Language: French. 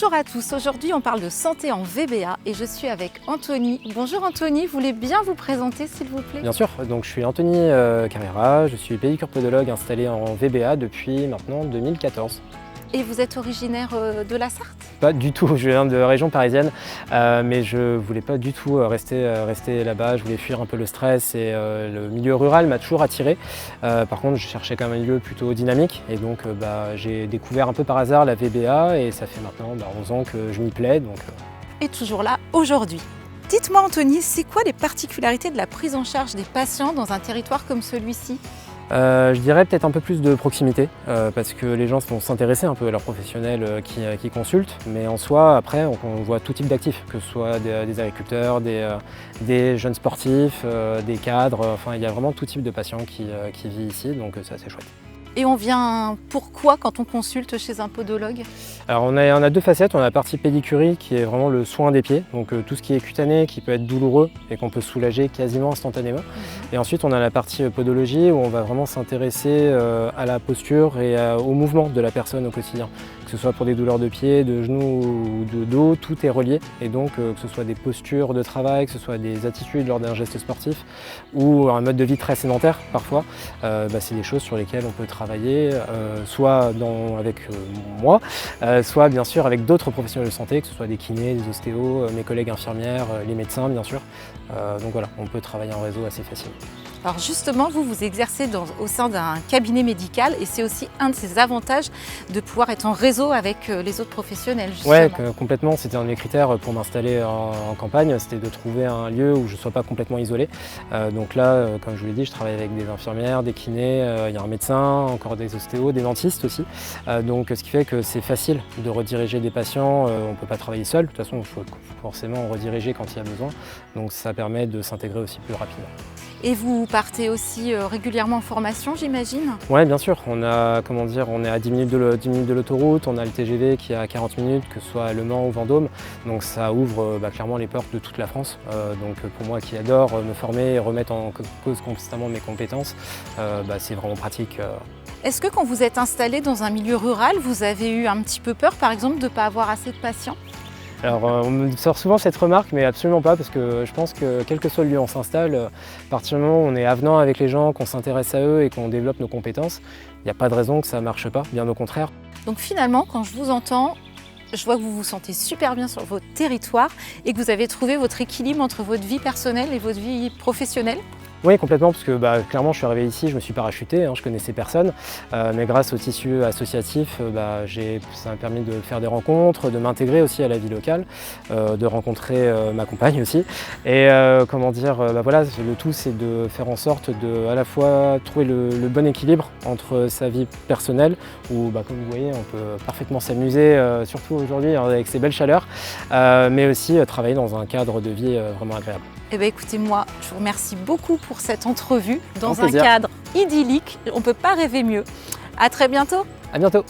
Bonjour à tous, aujourd'hui on parle de santé en VBA et je suis avec Anthony. Bonjour Anthony, vous voulez bien vous présenter s'il vous plaît? Bien sûr, donc je suis Anthony Carrera, je suis pédicure-podologue installé en VBA depuis maintenant 2014. Et vous êtes originaire de la Sarthe? Pas du tout, je viens de région parisienne, mais je voulais pas du tout rester là-bas, je voulais fuir un peu le stress et le milieu rural m'a toujours attiré. Par contre, je cherchais quand même un lieu plutôt dynamique et donc j'ai découvert un peu par hasard la VBA et ça fait maintenant 11 ans que je m'y plais. Et toujours là aujourd'hui. Dites-moi Anthony, c'est quoi les particularités de la prise en charge des patients dans un territoire comme celui-ci? Je dirais peut-être un peu plus de proximité parce que les gens vont s'intéresser un peu à leurs professionnels qui consultent, mais en soi après on voit tout type d'actifs, que ce soit des agriculteurs, des jeunes sportifs, des cadres, enfin il y a vraiment tout type de patients qui vit ici, donc c'est assez chouette. Et on vient pourquoi quand on consulte chez un podologue? Alors on a deux facettes, on a la partie pédicurie qui est vraiment le soin des pieds, donc tout ce qui est cutané, qui peut être douloureux et qu'on peut soulager quasiment instantanément. Et ensuite on a la partie podologie où on va vraiment s'intéresser à la posture et au mouvement de la personne au quotidien. Que ce soit pour des douleurs de pieds, de genoux ou de dos, tout est relié. Et donc que ce soit des postures de travail, que ce soit des attitudes lors d'un geste sportif ou un mode de vie très sédentaire parfois, c'est des choses sur lesquelles on peut travailler, soit avec moi, soit bien sûr avec d'autres professionnels de santé, que ce soit des kinés, des ostéos, mes collègues infirmières, les médecins bien sûr. Donc voilà, on peut travailler en réseau assez facilement. Alors justement, vous exercez au sein d'un cabinet médical et c'est aussi un de ses avantages de pouvoir être en réseau avec les autres professionnels. Oui, complètement. C'était un de mes critères pour m'installer en campagne, c'était de trouver un lieu où je ne sois pas complètement isolé. Donc là, comme je vous l'ai dit, je travaille avec des infirmières, des kinés, il y a un médecin, encore des ostéos, des dentistes aussi. Donc ce qui fait que c'est facile de rediriger des patients, on ne peut pas travailler seul, de toute façon il faut forcément rediriger quand il y a besoin. Donc ça permet de s'intégrer aussi plus rapidement. Et vous partez aussi régulièrement en formation, j'imagine? Oui, bien sûr. On est à 10 minutes de l'autoroute, on a le TGV qui est à 40 minutes, que ce soit à Le Mans ou Vendôme. Donc ça ouvre clairement les portes de toute la France. Donc pour moi qui adore me former et remettre en cause constamment mes compétences, c'est vraiment pratique. Est-ce que quand vous êtes installé dans un milieu rural, vous avez eu un petit peu peur, par exemple, de ne pas avoir assez de patients? Alors on me sort souvent cette remarque, mais absolument pas, parce que je pense que quel que soit le lieu où on s'installe, à partir du moment où on est avenant avec les gens, qu'on s'intéresse à eux et qu'on développe nos compétences, il n'y a pas de raison que ça ne marche pas, bien au contraire. Donc finalement, quand je vous entends, je vois que vous vous sentez super bien sur votre territoire et que vous avez trouvé votre équilibre entre votre vie personnelle et votre vie professionnelle. Oui, complètement, parce que clairement je suis arrivé ici, je me suis parachuté, je connaissais personne, mais grâce au tissu associatif, ça m'a permis de faire des rencontres, de m'intégrer aussi à la vie locale, de rencontrer ma compagne aussi. Et voilà, le tout c'est de faire en sorte de à la fois trouver le bon équilibre entre sa vie personnelle, où comme vous voyez on peut parfaitement s'amuser, surtout aujourd'hui avec ces belles chaleurs, mais aussi travailler dans un cadre de vie vraiment agréable. Eh bien écoutez, moi, je vous remercie beaucoup pour cette entrevue dans un plaisir. cadre idyllique. On ne peut pas rêver mieux. À très bientôt. À bientôt.